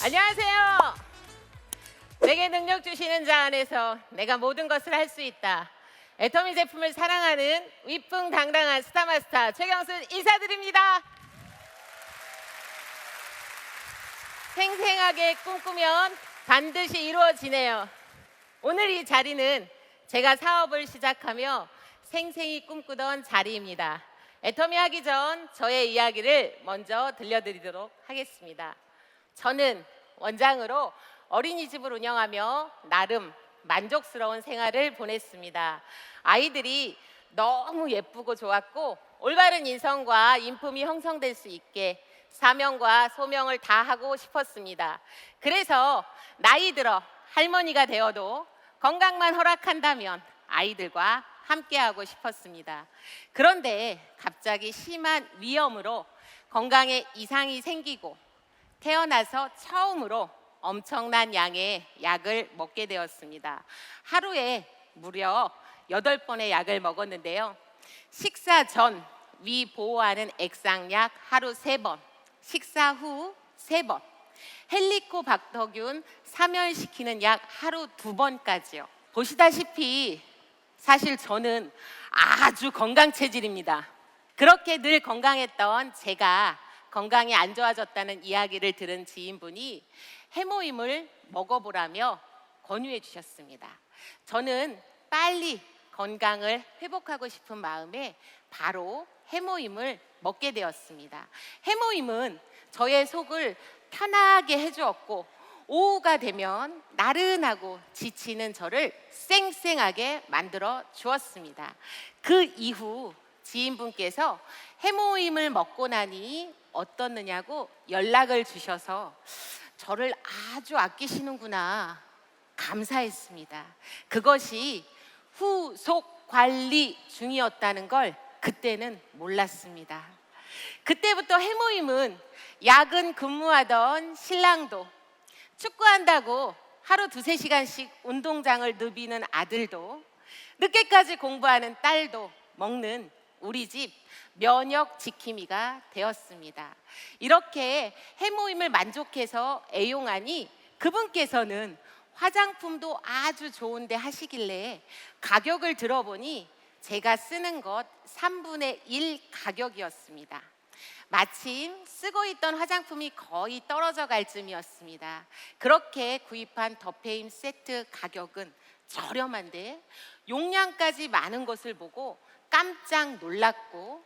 안녕하세요. 내게 능력 주시는 자 안에서 내가 모든 것을 할 수 있다. 애터미 제품을 사랑하는 위풍당당한 스타마스터 최경순 인사드립니다. 생생하게 꿈꾸면 반드시 이루어지네요. 오늘 이 자리는 제가 사업을 시작하며 생생히 꿈꾸던 자리입니다. 애터미 하기 전 저의 이야기를 먼저 들려드리도록 하겠습니다. 저는 원장으로 어린이집을 운영하며 나름 만족스러운 생활을 보냈습니다. 아이들이 너무 예쁘고 좋았고 올바른 인성과 인품이 형성될 수 있게 사명과 소명을 다하고 싶었습니다. 그래서 나이 들어 할머니가 되어도 건강만 허락한다면 아이들과 함께하고 싶었습니다. 그런데 갑자기 심한 위염으로 건강에 이상이 생기고 태어나서 처음으로 엄청난 양의 약을 먹게 되었습니다. 하루에 무려 8번의 약을 먹었는데요. 식사 전 위 보호하는 액상약 하루 3번, 식사 후 3번, 헬리코박터균 사멸시키는 약 하루 2번까지요. 보시다시피 사실 저는 아주 건강 체질입니다. 그렇게 늘 건강했던 제가 건강이 안 좋아졌다는 이야기를 들은 지인분이 해모임을 먹어보라며 권유해 주셨습니다. 저는 빨리 건강을 회복하고 싶은 마음에 바로 해모임을 먹게 되었습니다. 해모임은 저의 속을 편하게 해주었고 오후가 되면 나른하고 지치는 저를 쌩쌩하게 만들어 주었습니다. 그 이후 지인분께서 해모임을 먹고 나니 어떻느냐고 연락을 주셔서 저를 아주 아끼시는구나 감사했습니다. 그것이 후속 관리 중이었다는 걸 그때는 몰랐습니다. 그때부터 해모임은 야근 근무하던 신랑도, 축구한다고 하루 2~3시간씩 운동장을 누비는 아들도, 늦게까지 공부하는 딸도 먹는 우리 집 면역 지킴이가 되었습니다. 이렇게 해모임을 만족해서 애용하니 그분께서는 화장품도 아주 좋은데 하시길래 가격을 들어보니 제가 쓰는 것 3분의 1 가격이었습니다. 마침 쓰고 있던 화장품이 거의 떨어져 갈 쯤이었습니다. 그렇게 구입한 더페임 세트 가격은 저렴한데 용량까지 많은 것을 보고 깜짝 놀랐고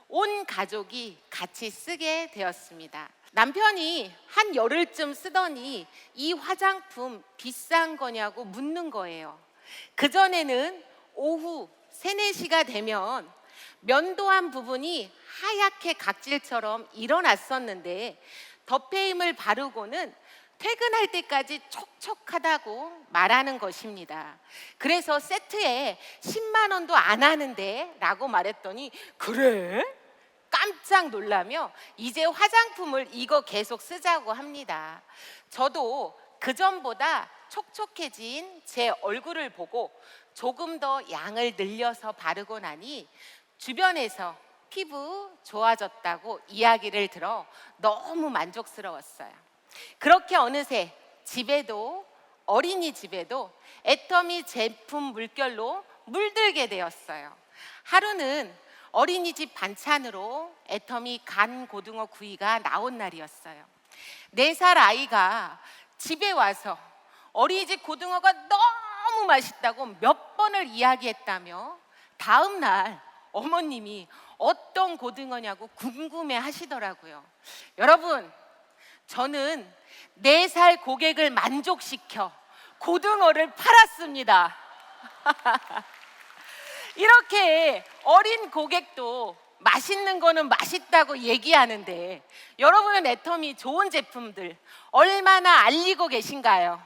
온 가족이 같이 쓰게 되었습니다. 남편이 한 열흘쯤 쓰더니 이 화장품 비싼 거냐고 묻는 거예요. 그전에는 오후 3~4시가 되면 면도한 부분이 하얗게 각질처럼 일어났었는데 더페임을 바르고는 퇴근할 때까지 촉촉하다고 말하는 것입니다. 그래서 세트에 10만 원도 안 하는데 라고 말했더니 그래? 깜짝 놀라며 이제 화장품을 이거 계속 쓰자고 합니다. 저도 그전보다 촉촉해진 제 얼굴을 보고 조금 더 양을 늘려서 바르고 나니 주변에서 피부 좋아졌다고 이야기를 들어 너무 만족스러웠어요. 그렇게 어느새 집에도 어린이집에도 애터미 제품 물결로 물들게 되었어요. 하루는 어린이집 반찬으로 애터미 간 고등어 구이가 나온 날이었어요. 4살 아이가 집에 와서 어린이집 고등어가 너무 맛있다고 몇 번을 이야기했다며 다음 날 어머님이 어떤 고등어냐고 궁금해 하시더라고요. 여러분, 저는 4살 고객을 만족시켜 고등어를 팔았습니다. 이렇게 어린 고객도 맛있는 거는 맛있다고 얘기하는데 여러분은 애터미 좋은 제품들 얼마나 알리고 계신가요?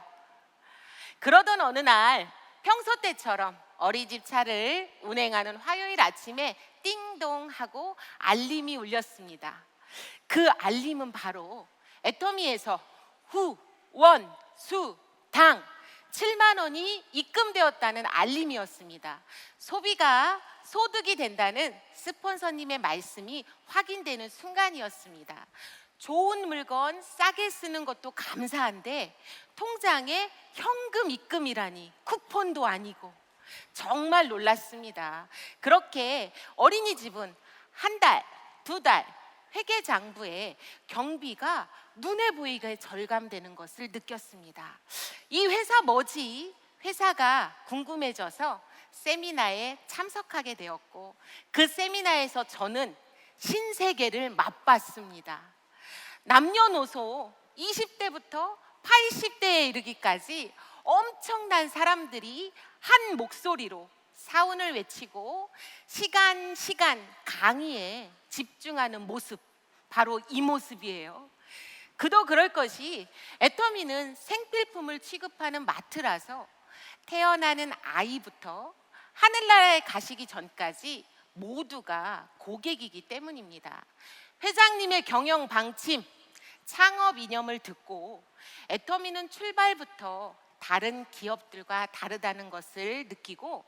그러던 어느 날 평소 때처럼 어린이집 차를 운행하는 화요일 아침에 띵동 하고 알림이 울렸습니다. 그 알림은 바로 애터미에서 후, 원, 수, 당 7만 원이 입금되었다는 알림이었습니다. 소비가 소득이 된다는 스폰서님의 말씀이 확인되는 순간이었습니다. 좋은 물건 싸게 쓰는 것도 감사한데 통장에 현금 입금이라니, 쿠폰도 아니고 정말 놀랐습니다. 그렇게 어린이집은 한 달, 두 달 회계장부에 경비가 눈에 보이게 절감되는 것을 느꼈습니다. 이 회사 뭐지? 회사가 궁금해져서 세미나에 참석하게 되었고, 그 세미나에서 저는 신세계를 맛봤습니다. 남녀노소 20대부터 80대에 이르기까지 엄청난 사람들이 한 목소리로 사운을 외치고 시간 강의에 집중하는 모습, 바로 이 모습이에요. 그도 그럴 것이 애터미는 생필품을 취급하는 마트라서 태어나는 아이부터 하늘나라에 가시기 전까지 모두가 고객이기 때문입니다. 회장님의 경영 방침, 창업 이념을 듣고 애터미는 출발부터 다른 기업들과 다르다는 것을 느끼고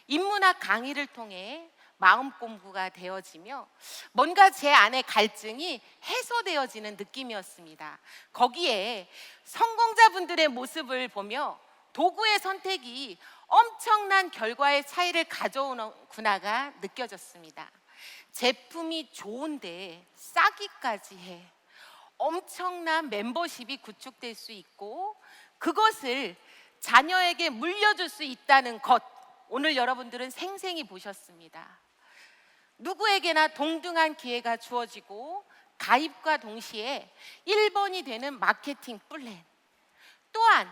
인문학 강의를 통해 마음 공부가 되어지며 뭔가 제 안의 갈증이 해소되어지는 느낌이었습니다. 거기에 성공자분들의 모습을 보며 도구의 선택이 엄청난 결과의 차이를 가져오는구나가 느껴졌습니다. 제품이 좋은데 싸기까지 해 엄청난 멤버십이 구축될 수 있고 그것을 자녀에게 물려줄 수 있다는 것, 오늘 여러분들은 생생히 보셨습니다. 누구에게나 동등한 기회가 주어지고 가입과 동시에 1번이 되는 마케팅 플랜, 또한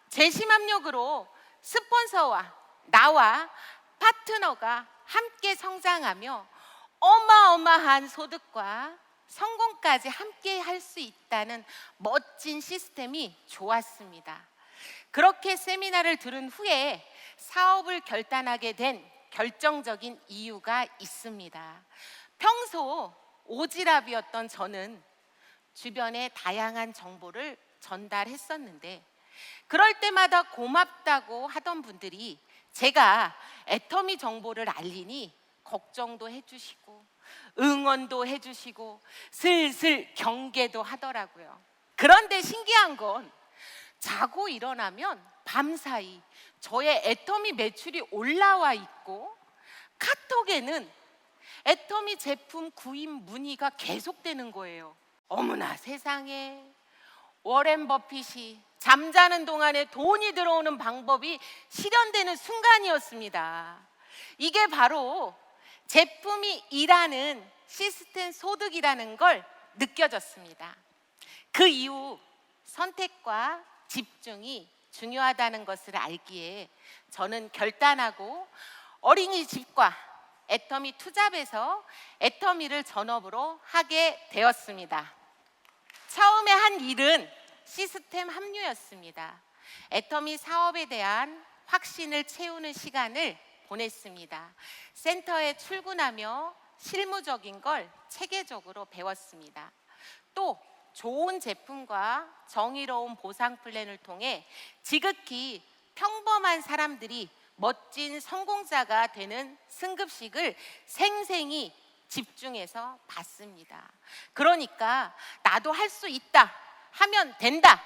재심 압력으로 스폰서와 나와 파트너가 함께 성장하며 어마어마한 소득과 성공까지 함께 할 수 있다는 멋진 시스템이 좋았습니다. 그렇게 세미나를 들은 후에 사업을 결단하게 된 결정적인 이유가 있습니다. 평소 오지랖이었던 저는 주변에 다양한 정보를 전달했었는데 그럴 때마다 고맙다고 하던 분들이 제가 애터미 정보를 알리니 걱정도 해주시고 응원도 해주시고 슬슬 경계도 하더라고요. 그런데 신기한 건 자고 일어나면 밤사이 저의 애터미 매출이 올라와 있고 카톡에는 애터미 제품 구입 문의가 계속되는 거예요. 어머나 세상에, 워렌 버핏이 잠자는 동안에 돈이 들어오는 방법이 실현되는 순간이었습니다. 이게 바로 제품이 일하는 시스템 소득이라는 걸 느껴졌습니다. 그 이후 선택과 집중이 중요하다는 것을 알기에 저는 결단하고 어린이집과 애터미 투잡에서 애터미를 전업으로 하게 되었습니다. 처음에 한 일은 시스템 합류였습니다. 애터미 사업에 대한 확신을 채우는 시간을 보냈습니다. 센터에 출근하며 실무적인 걸 체계적으로 배웠습니다. 또 좋은 제품과 정의로운 보상 플랜을 통해 지극히 평범한 사람들이 멋진 성공자가 되는 승급식을 생생히 집중해서 봤습니다. 그러니까 나도 할 수 있다, 하면 된다,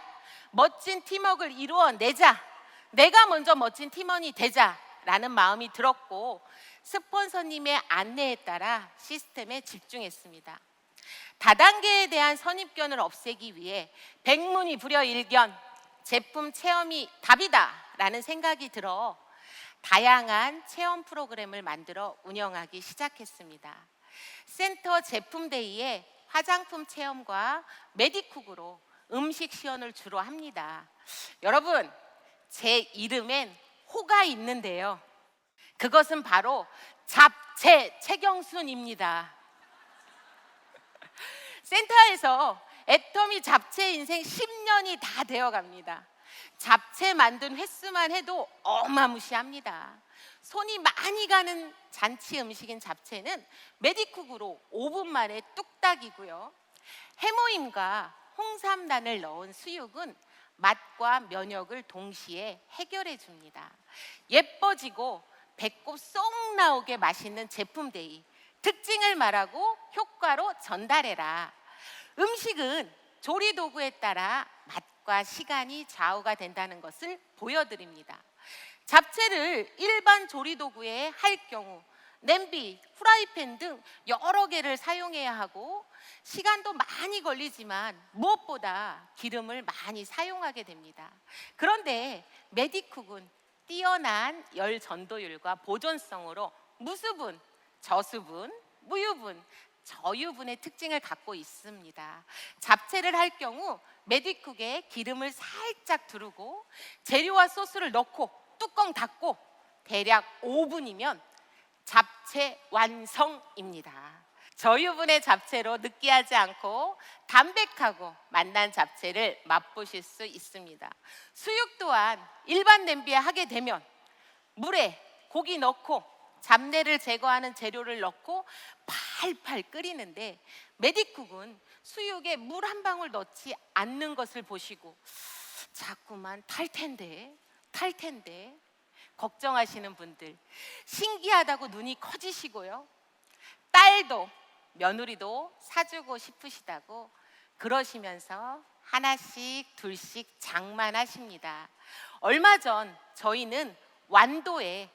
멋진 팀워크를 이루어내자, 내가 먼저 멋진 팀원이 되자 라는 마음이 들었고 스폰서님의 안내에 따라 시스템에 집중했습니다. 다단계에 대한 선입견을 없애기 위해 백문이불여일견 제품 체험이 답이다 라는 생각이 들어 다양한 체험 프로그램을 만들어 운영하기 시작했습니다. 센터 제품데이에 화장품 체험과 메디쿡으로 음식 시연을 주로 합니다. 여러분, 제 이름엔 호가 있는데요. 그것은 바로 잡채 최경순입니다. 센터에서 애터미 잡채 인생 10년이 다 되어갑니다. 잡채 만든 횟수만 해도 어마무시합니다. 손이 많이 가는 잔치 음식인 잡채는 메디쿡으로 5분 만에 뚝딱이고요. 해모임과 홍삼단을 넣은 수육은 맛과 면역을 동시에 해결해 줍니다. 예뻐지고 배꼽 쏙 나오게 맛있는 제품데이, 특징을 말하고 효과로 전달해라. 음식은 조리 도구에 따라 맛과 시간이 좌우가 된다는 것을 보여드립니다. 잡채를 일반 조리 도구에 할 경우 냄비, 프라이팬 등 여러 개를 사용해야 하고 시간도 많이 걸리지만 무엇보다 기름을 많이 사용하게 됩니다. 그런데 메디쿡은 뛰어난 열 전도율과 보존성으로 무수분, 저수분, 무유분, 저유분의 특징을 갖고 있습니다. 잡채를 할 경우 메디쿡에 기름을 살짝 두르고 재료와 소스를 넣고 뚜껑 닫고 대략 5분이면 잡채 완성입니다. 저유분의 잡채로 느끼하지 않고 담백하고 맛난 잡채를 맛보실 수 있습니다. 수육 또한 일반 냄비에 하게 되면 물에 고기 넣고 잡내를 제거하는 재료를 넣고 팔팔 끓이는데 메디쿡은 수육에 물 한 방울 넣지 않는 것을 보시고 자꾸만 탈 텐데 걱정하시는 분들, 신기하다고 눈이 커지시고요, 딸도 며느리도 사주고 싶으시다고 그러시면서 하나씩 둘씩 장만하십니다. 얼마 전 저희는 완도에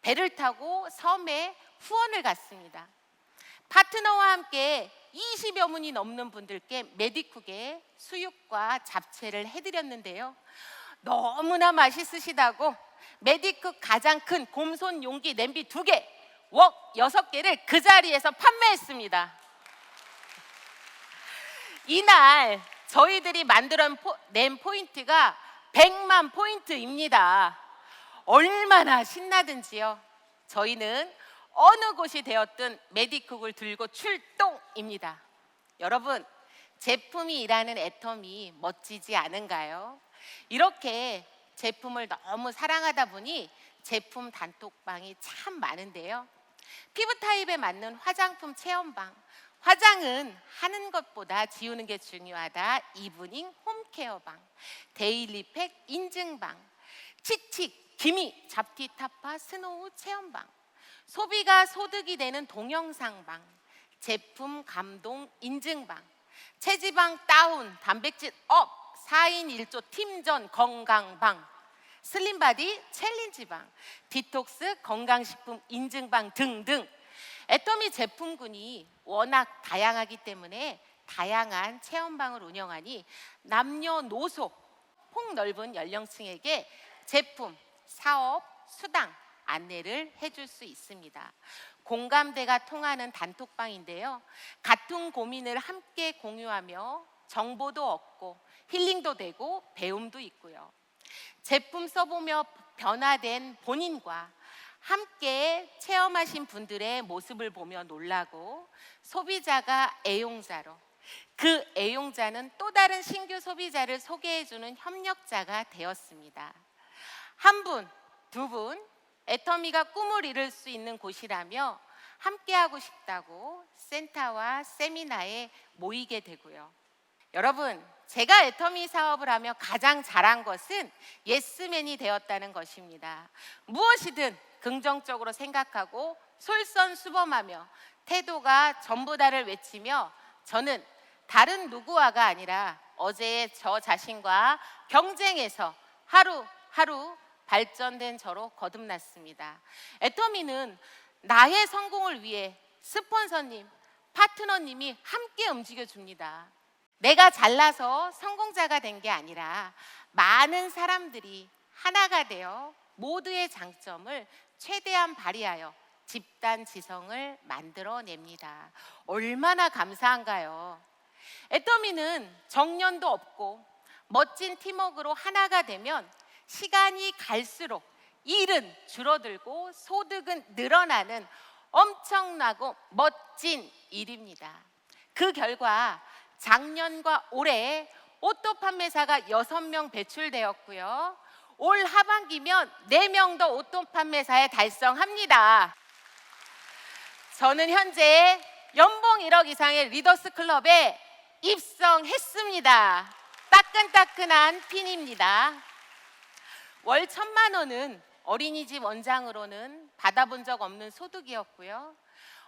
배를 타고 섬에 후원을 갔습니다. 파트너와 함께 20여 분이 넘는 분들께 메디쿡에 수육과 잡채를 해드렸는데요, 너무나 맛있으시다고 메디쿡 가장 큰 곰손 용기 냄비 2개, 웍 6개를 그 자리에서 판매했습니다. 이날 저희들이 낸 포인트가 100만 포인트입니다. 얼마나 신나든지요. 저희는 어느 곳이 되었든 메디쿡을 들고 출동입니다. 여러분, 제품이 일하는 애텀이 멋지지 않은가요? 이렇게 제품을 너무 사랑하다 보니 제품 단톡방이 참 많은데요, 피부 타입에 맞는 화장품 체험방, 화장은 하는 것보다 지우는 게 중요하다 이브닝 홈케어방, 데일리팩 인증방, 칙칙 기미 잡티 타파 스노우 체험방, 소비가 소득이 되는 동영상방, 제품 감동 인증방, 체지방 다운 단백질 업 4인 1조 팀전 건강방, 슬림바디 챌린지방, 디톡스 건강식품 인증방 등등 애터미 제품군이 워낙 다양하기 때문에 다양한 체험방을 운영하니 남녀노소 폭넓은 연령층에게 제품, 사업, 수당 안내를 해줄 수 있습니다. 공감대가 통하는 단톡방인데요, 같은 고민을 함께 공유하며 정보도 얻고 힐링도 되고 배움도 있고요, 제품 써보며 변화된 본인과 함께 체험하신 분들의 모습을 보며 놀라고 소비자가 애용자로, 그 애용자는 또 다른 신규 소비자를 소개해주는 협력자가 되었습니다. 한 분, 두 분, 애터미가 꿈을 이룰 수 있는 곳이라며 함께하고 싶다고 센터와 세미나에 모이게 되고요. 여러분, 제가 애터미 사업을 하며 가장 잘한 것은 예스맨이 되었다는 것입니다. 무엇이든 긍정적으로 생각하고 솔선수범하며 태도가 전부다를 외치며 저는 다른 누구와가 아니라 어제의 저 자신과 경쟁해서 하루하루 발전된 저로 거듭났습니다. 애터미는 나의 성공을 위해 스폰서님, 파트너님이 함께 움직여줍니다. 내가 잘나서 성공자가 된 게 아니라 많은 사람들이 하나가 되어 모두의 장점을 최대한 발휘하여 집단 지성을 만들어냅니다. 얼마나 감사한가요? 애터미는 정년도 없고 멋진 팀워크로 하나가 되면 시간이 갈수록 일은 줄어들고 소득은 늘어나는 엄청나고 멋진 일입니다. 그 결과 작년과 올해 오토 판매사가 6명 배출되었고요, 올 하반기면 4명 더 오토 판매사에 달성합니다. 저는 현재 연봉 1억 이상의 리더스 클럽에 입성했습니다. 따끈따끈한 핀입니다. 월 1,000만 원은 어린이집 원장으로는 받아본 적 없는 소득이었고요,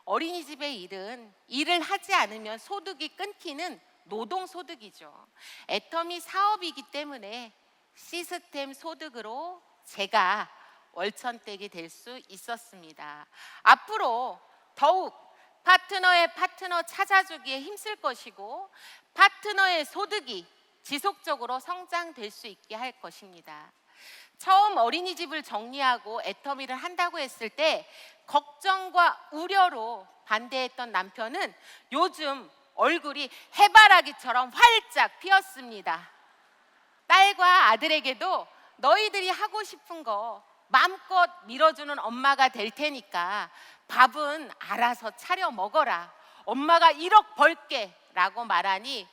어린이집의 일은 일을 하지 않으면 소득이 끊기는 노동소득이죠. 애터미 사업이기 때문에 시스템 소득으로 제가 월천댁이 될 수 있었습니다. 앞으로 더욱 파트너의 파트너 찾아주기에 힘쓸 것이고 파트너의 소득이 지속적으로 성장될 수 있게 할 것입니다. 처음 어린이집을 정리하고 애터미를 한다고 했을 때 걱정과 우려로 반대했던 남편은 요즘 얼굴이 해바라기처럼 활짝 피었습니다. 딸과 아들에게도 너희들이 하고 싶은 거 마음껏 밀어주는 엄마가 될 테니까 밥은 알아서 차려 먹어라. 엄마가 1억 벌게 라고 말하니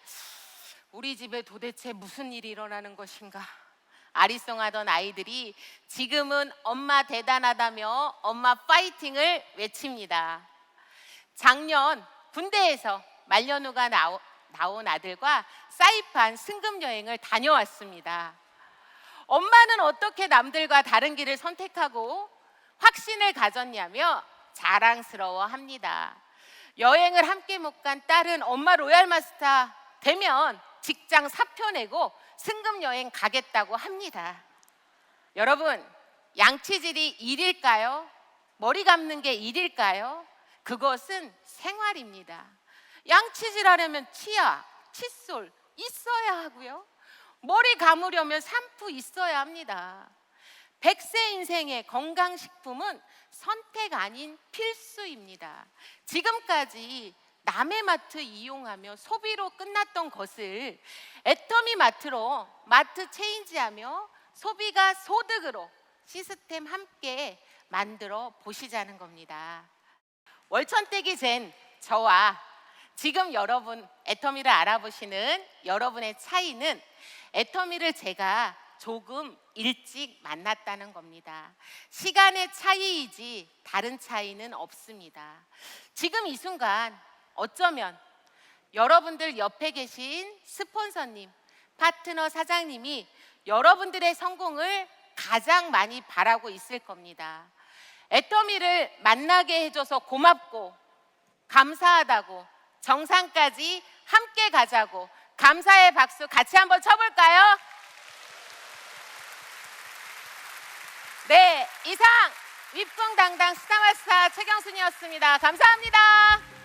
우리 집에 도대체 무슨 일이 일어나는 것인가? 아리송하던 아이들이 지금은 엄마 대단하다며 엄마 파이팅을 외칩니다. 작년 군대에서 말년휴가 나온 아들과 사이판 승급 여행을 다녀왔습니다. 엄마는 어떻게 남들과 다른 길을 선택하고 확신을 가졌냐며 자랑스러워합니다. 여행을 함께 못 간 딸은 엄마 로얄마스터 되면 직장 사표 내고 승급 여행 가겠다고 합니다. 여러분, 양치질이 일일까요? 머리 감는 게 일일까요? 그것은 생활입니다. 양치질 하려면 치약, 칫솔 있어야 하고요. 머리 감으려면 샴푸 있어야 합니다. 100세 인생의 건강식품은 선택 아닌 필수입니다. 지금까지 남의 마트 이용하며 소비로 끝났던 것을 애터미 마트로 마트 체인지하며 소비가 소득으로 시스템 함께 만들어 보시자는 겁니다. 월천댁이 된 저와 지금 여러분 애터미를 알아보시는 여러분의 차이는 애터미를 제가 조금 일찍 만났다는 겁니다. 시간의 차이이지 다른 차이는 없습니다. 지금 이 순간 어쩌면 여러분들 옆에 계신 스폰서님, 파트너 사장님이 여러분들의 성공을 가장 많이 바라고 있을 겁니다. 애터미를 만나게 해줘서 고맙고 감사하다고 정상까지 함께 가자고 감사의 박수 같이 한번 쳐볼까요? 네, 이상 위풍당당 스타마스터 최경순이었습니다. 감사합니다.